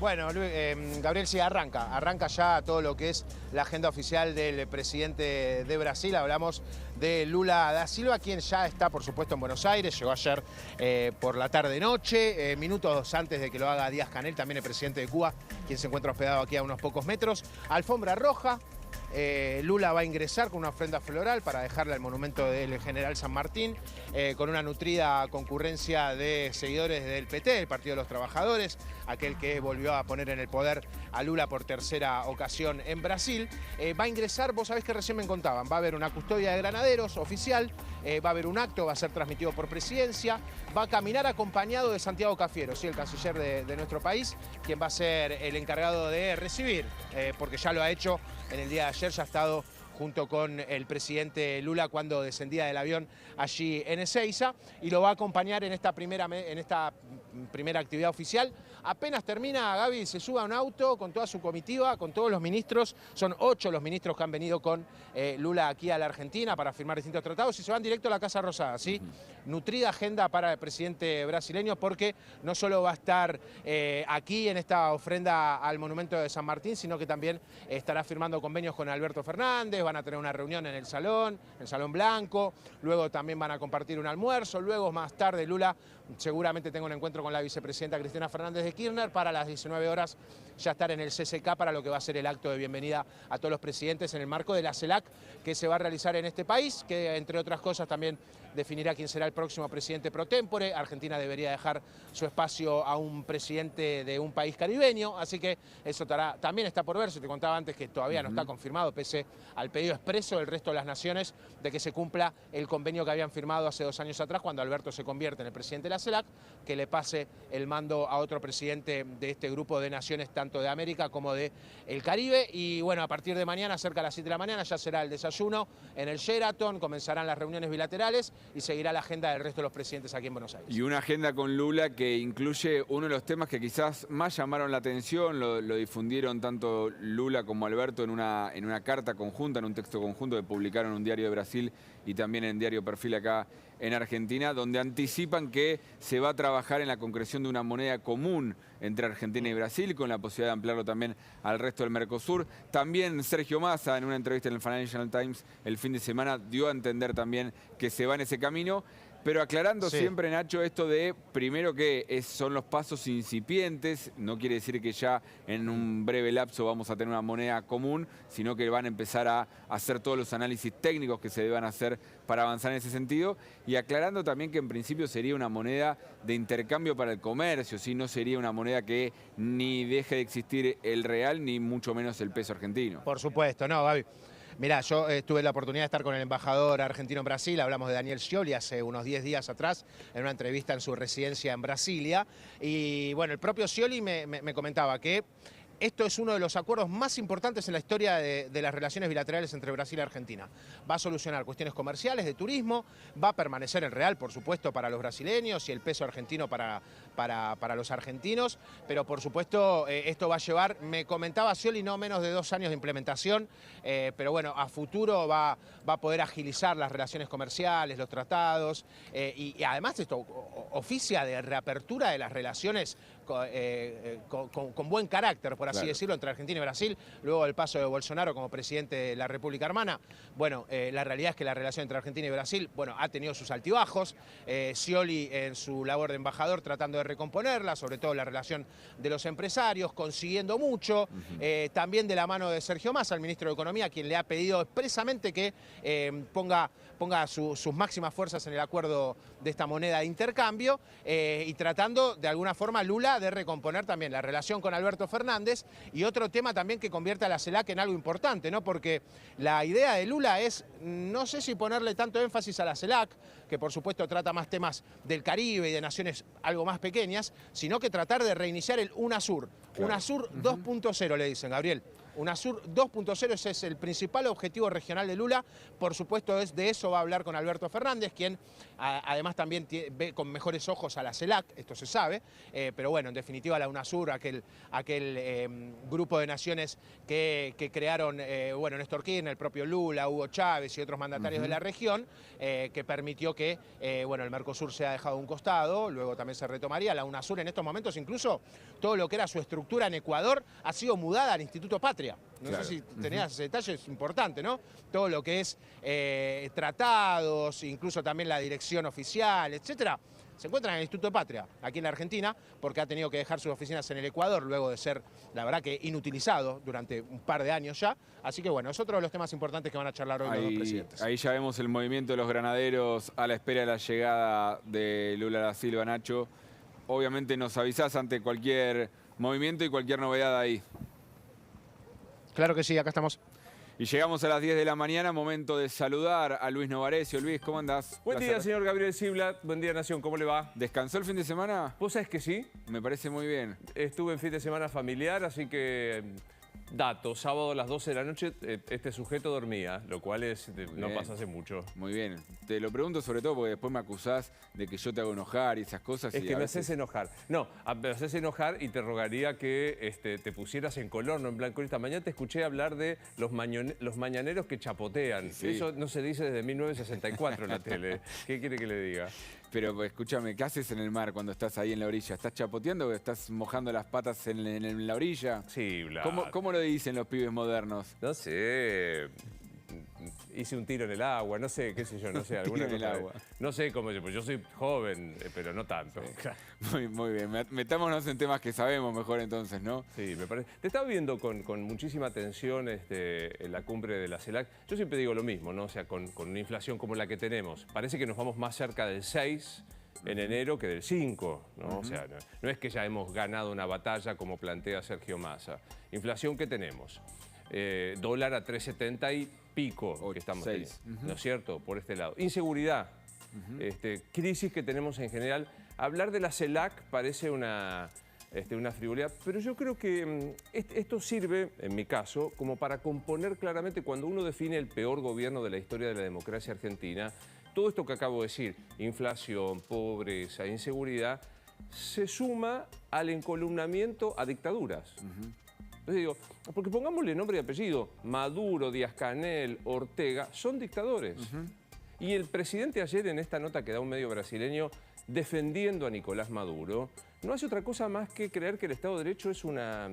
Bueno, Gabriel, sí, arranca ya todo lo que es la agenda oficial del presidente de Brasil. Hablamos de Lula da Silva, quien ya está, por supuesto, en Buenos Aires. Llegó ayer por la tarde-noche, minutos antes de que lo haga Díaz-Canel, también el presidente de Cuba, quien se encuentra hospedado aquí a unos pocos metros. Alfombra roja. Lula va a ingresar con una ofrenda floral para dejarle al monumento del General San Martín, con una nutrida concurrencia de seguidores del PT, el Partido de los Trabajadores, aquel que volvió a poner en el poder a Lula por tercera ocasión en Brasil. Va a ingresar, vos sabés que recién me contaban, va a haber una custodia de granaderos oficial, va a haber un acto, va a ser transmitido por Presidencia, va a caminar acompañado de Santiago Cafiero, ¿sí? El canciller de nuestro país, quien va a ser el encargado de recibir, porque ya lo ha hecho en el día de ayer, ya ha estado junto con el presidente Lula cuando descendía del avión allí en Ezeiza, y lo va a acompañar en esta primera actividad oficial. Apenas termina, Gaby se sube a un auto con toda su comitiva, con todos los ministros. Son 8 los ministros que han venido con Lula aquí a la Argentina para firmar distintos tratados y se van directo a la Casa Rosada, ¿sí? Nutrida agenda para el presidente brasileño, porque no solo va a estar aquí en esta ofrenda al monumento de San Martín, sino que también estará firmando convenios con Alberto Fernández. Van a tener una reunión en el Salón Blanco, luego también van a compartir un almuerzo, luego más tarde Lula seguramente tenga un encuentro con la vicepresidenta Cristina Fernández de Kirchner para las 19 horas ya estar en el CCK para lo que va a ser el acto de bienvenida a todos los presidentes en el marco de la CELAC que se va a realizar en este país, que entre otras cosas también definirá quién será el próximo presidente pro tempore. Argentina debería dejar su espacio a un presidente de un país caribeño, así que eso también está por ver. Se te contaba antes que todavía no está confirmado, pese al pedido expreso del resto de las naciones de que se cumpla el convenio que habían firmado hace 2 años atrás, cuando Alberto se convierte en el presidente de la CELAC, que le pase el mando a otro presidente de este grupo de naciones, tanto de América como de el Caribe. Y bueno, a partir de mañana, cerca de las 7 de la mañana, ya será el desayuno en el Sheraton, comenzarán las reuniones bilaterales y seguirá la agenda del resto de los presidentes aquí en Buenos Aires. Y una agenda con Lula que incluye uno de los temas que quizás más llamaron la atención, lo difundieron tanto Lula como Alberto en una carta conjunta, en un texto conjunto que publicaron en un diario de Brasil y también en Diario Perfil acá en Argentina, donde anticipan que se va a trabajar en la concreción de una moneda común entre Argentina y Brasil, con la posibilidad de ampliarlo también al resto del Mercosur. También Sergio Massa, en una entrevista en el Financial Times el fin de semana, dio a entender también que se va en ese camino. Pero aclarando siempre, Nacho, esto de, primero que son los pasos incipientes, no quiere decir que ya en un breve lapso vamos a tener una moneda común, sino que van a empezar a hacer todos los análisis técnicos que se deban hacer para avanzar en ese sentido, y aclarando también que en principio sería una moneda de intercambio para el comercio, ¿sí? No sería una moneda que ni deje de existir el real, ni mucho menos el peso argentino. Por supuesto, no, Gaby. Mirá, yo tuve la oportunidad de estar con el embajador argentino en Brasil, hablamos de Daniel Scioli hace unos 10 días atrás, en una entrevista en su residencia en Brasilia, y bueno, el propio Scioli me comentaba que esto es uno de los acuerdos más importantes en la historia de las relaciones bilaterales entre Brasil y Argentina. Va a solucionar cuestiones comerciales, de turismo, va a permanecer el real, por supuesto, para los brasileños y el peso argentino para los argentinos, pero por supuesto esto va a llevar, me comentaba Scioli, no menos de 2 años de implementación, pero bueno, a futuro va a poder agilizar las relaciones comerciales, los tratados, y además esto oficia de reapertura de las relaciones con buen carácter, por así decirlo, entre Argentina y Brasil, luego del paso de Bolsonaro como presidente de la República Hermana. Bueno, la realidad es que la relación entre Argentina y Brasil, bueno, ha tenido sus altibajos. Scioli en su labor de embajador tratando de recomponerla, sobre todo la relación de los empresarios, consiguiendo mucho, también de la mano de Sergio Massa, el ministro de Economía, quien le ha pedido expresamente que ponga sus máximas fuerzas en el acuerdo de esta moneda de intercambio, y tratando de alguna forma Lula de recomponer también la relación con Alberto Fernández, y otro tema también que convierte a la CELAC en algo importante, ¿no? Porque la idea de Lula es, no sé si ponerle tanto énfasis a la CELAC, que por supuesto trata más temas del Caribe y de naciones algo más pequeñas, sino que tratar de reiniciar el UNASUR. Claro. UNASUR 2.0 le dicen, Gabriel. UNASUR 2.0, ese es el principal objetivo regional de Lula. Por supuesto, de eso va a hablar con Alberto Fernández, quien además también ve con mejores ojos a la CELAC, esto se sabe, pero bueno, en definitiva la UNASUR, aquel grupo de naciones que crearon, bueno, Néstor Kirchner, el propio Lula, Hugo Chávez y otros mandatarios de la región, que permitió que, bueno, el Mercosur sea dejado a un costado, luego también se retomaría. La UNASUR en estos momentos, incluso todo lo que era su estructura en Ecuador ha sido mudada al Instituto Patria. No sé si tenías ese detalle, es importante, ¿no? Todo lo que es tratados, incluso también la dirección oficial, etcétera, se encuentran en el Instituto Patria, aquí en la Argentina, porque ha tenido que dejar sus oficinas en el Ecuador, luego de ser, la verdad, que inutilizado durante un par de años ya. Así que bueno, es otro de los temas importantes que van a charlar hoy los dos presidentes. Ahí ya vemos el movimiento de los granaderos a la espera de la llegada de Lula da Silva, Nacho. Obviamente nos avisás ante cualquier movimiento y cualquier novedad ahí. Claro que sí, acá estamos. Y llegamos a las 10 de la mañana, momento de saludar a Luis Novarecio. Luis, ¿cómo andás? Buen día, señor Gabriel Ziblatt. Buen día, Nación. ¿Cómo le va? ¿Descansó el fin de semana? ¿Vos sabés que sí? Me parece muy bien. Estuve en fin de semana familiar, así que... Dato, sábado a las 12 de la noche este sujeto dormía, lo cual no pasa hace mucho. Muy bien. Te lo pregunto sobre todo porque después me acusás de que yo te hago enojar y esas cosas. Es que me haces enojar. No, me haces enojar y te rogaría que te pusieras en color, no en blanco. Esta mañana te escuché hablar de los mañaneros que chapotean. Sí. Eso no se dice desde 1964 en la tele. ¿Qué quiere que le diga? Pero escúchame, ¿qué haces en el mar cuando estás ahí en la orilla? ¿Estás chapoteando o estás mojando las patas en la orilla? Sí, Blas. ¿Cómo lo dicen los pibes modernos? No sé. Hice un tiro en el agua, no sé, qué sé yo, no sé, alguna cosa. En el agua. No sé cómo pues yo soy joven, pero no tanto. Sí. Muy bien, metámonos en temas que sabemos mejor entonces, ¿no? Sí, me parece. Te estaba viendo con muchísima atención en la cumbre de la CELAC. Yo siempre digo lo mismo, ¿no? O sea, con una inflación como la que tenemos, parece que nos vamos más cerca del 6 en enero que del 5, ¿no? O sea, no es que ya hemos ganado una batalla como plantea Sergio Massa. Inflación que tenemos. Dólar a 3.70 y pico que estamos teniendo, ¿no es cierto? Por este lado. Inseguridad, crisis que tenemos en general. Hablar de la CELAC parece una frivolidad, pero yo creo que esto sirve, en mi caso, como para componer claramente cuando uno define el peor gobierno de la historia de la democracia argentina, todo esto que acabo de decir, inflación, pobreza, inseguridad, se suma al encolumnamiento a dictaduras. Entonces digo, porque pongámosle nombre y apellido, Maduro, Díaz-Canel, Ortega, son dictadores. Y el presidente ayer en esta nota que da un medio brasileño defendiendo a Nicolás Maduro, no hace otra cosa más que creer que el Estado de Derecho es una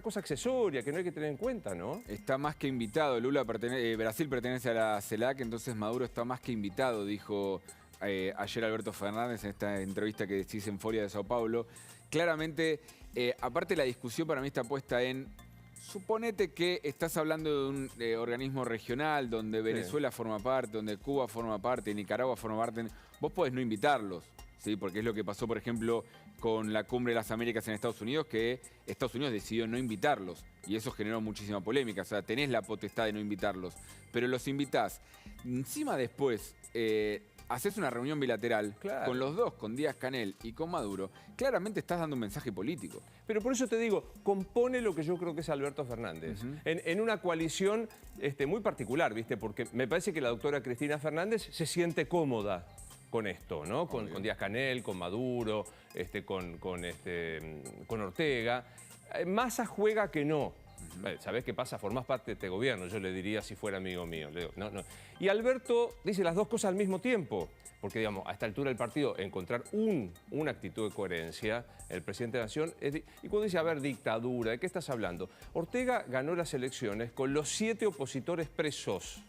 cosa accesoria, que no hay que tener en cuenta, ¿no? Está más que invitado. Brasil pertenece a la CELAC, entonces Maduro está más que invitado, dijo ayer Alberto Fernández en esta entrevista que decís en Folia de Sao Paulo. Claramente, aparte la discusión para mí está puesta en... Suponete que estás hablando de un organismo regional donde Venezuela forma parte, donde Cuba forma parte, Nicaragua forma parte. Vos podés no invitarlos, ¿sí? Porque es lo que pasó, por ejemplo, con la Cumbre de las Américas en Estados Unidos, que Estados Unidos decidió no invitarlos. Y eso generó muchísima polémica. O sea, tenés la potestad de no invitarlos, pero los invitás. Encima después... haces una reunión bilateral con los dos, con Díaz-Canel y con Maduro, claramente estás dando un mensaje político. Pero por eso te digo, compone lo que yo creo que es Alberto Fernández, en una coalición muy particular, ¿viste? Porque me parece que la doctora Cristina Fernández se siente cómoda con esto, ¿no? Con Díaz-Canel, con Maduro, con Ortega. Massa juega que no. ¿Sabés qué pasa? Formás parte de este gobierno, yo le diría si fuera amigo mío. Le digo, no. Y Alberto dice las dos cosas al mismo tiempo, porque digamos, a esta altura del partido, encontrar una actitud de coherencia, el presidente de la Nación, y cuando dice, a ver, dictadura, ¿de qué estás hablando? Ortega ganó las elecciones con los 7 opositores presos.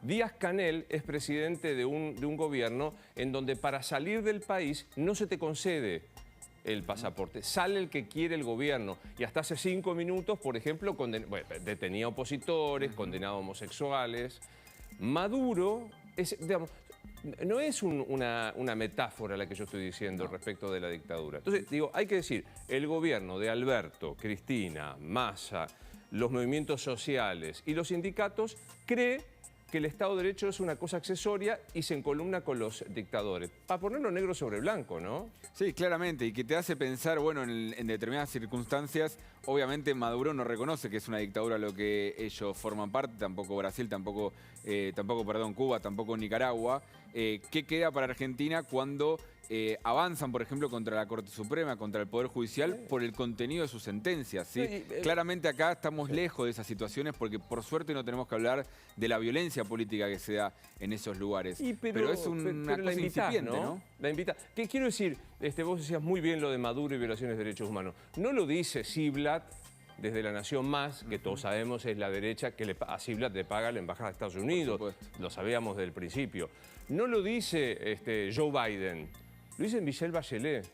Díaz-Canel es presidente de un gobierno en donde para salir del país no se te concede el pasaporte. Sale el que quiere el gobierno. Y hasta hace 5 minutos, por ejemplo, detenía opositores, condenaba homosexuales. Maduro no es una metáfora la que yo estoy diciendo respecto de la dictadura. Entonces, digo, hay que decir, el gobierno de Alberto, Cristina, Massa, los movimientos sociales y los sindicatos cree que el Estado de Derecho es una cosa accesoria y se encolumna con los dictadores. Para ponerlo negro sobre blanco, ¿no? Sí, claramente, y que te hace pensar, bueno, en determinadas circunstancias, obviamente Maduro no reconoce que es una dictadura lo que ellos forman parte, tampoco Brasil, tampoco Cuba, tampoco Nicaragua. ¿Qué queda para Argentina cuando avanzan, por ejemplo, contra la Corte Suprema, contra el Poder Judicial, por el contenido de sus sentencias? ¿Sí? Claramente acá estamos lejos de esas situaciones porque por suerte no tenemos que hablar de la violencia política que se da en esos lugares. Pero es una cosa incipiente, ¿no? La invita. ¿Qué quiero decir? Vos decías muy bien lo de Maduro y violaciones de derechos humanos. No lo dice Ziblatt desde La Nación Más, que todos sabemos es la derecha que a Ziblatt le paga la Embajada de Estados Unidos. Lo sabíamos desde el principio. No lo dice Joe Biden. Lo dice Michelle Bachelet,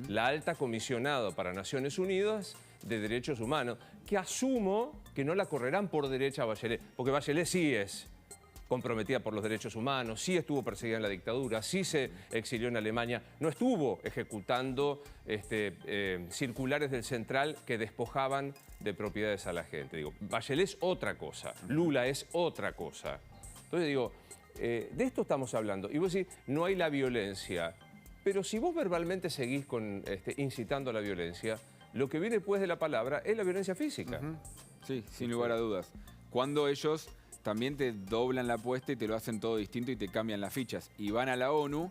la alta comisionada para Naciones Unidas de Derechos Humanos, que asumo que no la correrán por derecha a Bachelet, porque Bachelet sí es comprometida por los derechos humanos, sí estuvo perseguida en la dictadura, sí se exilió en Alemania, no estuvo ejecutando circulares del Central que despojaban de propiedades a la gente. Digo, Bachelet es otra cosa, Lula es otra cosa. Entonces digo, de esto estamos hablando. Y vos decís, no hay la violencia. Pero si vos verbalmente seguís incitando a la violencia, lo que viene después de la palabra es la violencia física. Sí, sin lugar a dudas. Cuando ellos también te doblan la apuesta y te lo hacen todo distinto y te cambian las fichas. Y van a la ONU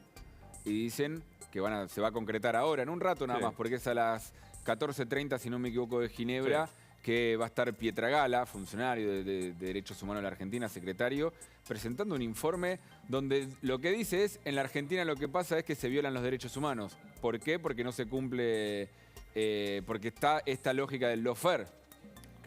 y dicen que se va a concretar ahora, en un rato nada más, porque es a las 14:30, si no me equivoco, de Ginebra, que va a estar Pietragala, funcionario de Derechos Humanos de la Argentina, secretario, presentando un informe donde lo que dice es, en la Argentina lo que pasa es que se violan los derechos humanos. ¿Por qué? Porque no se cumple, porque está esta lógica del lawfare.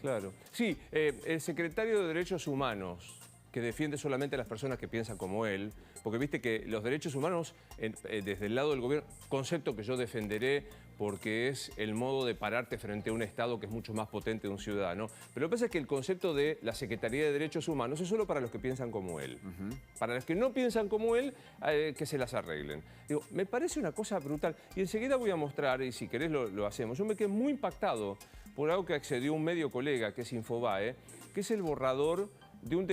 Claro. Sí, el secretario de Derechos Humanos, que defiende solamente a las personas que piensan como él, porque viste que los derechos humanos, desde el lado del gobierno, concepto que yo defenderé porque es el modo de pararte frente a un Estado que es mucho más potente de un ciudadano. Pero lo que pasa es que el concepto de la Secretaría de Derechos Humanos es solo para los que piensan como él. Para los que no piensan como él, que se las arreglen. Digo, me parece una cosa brutal. Y enseguida voy a mostrar, y si querés lo hacemos. Yo me quedé muy impactado por algo que accedió un medio colega, que es Infobae, que es el borrador de un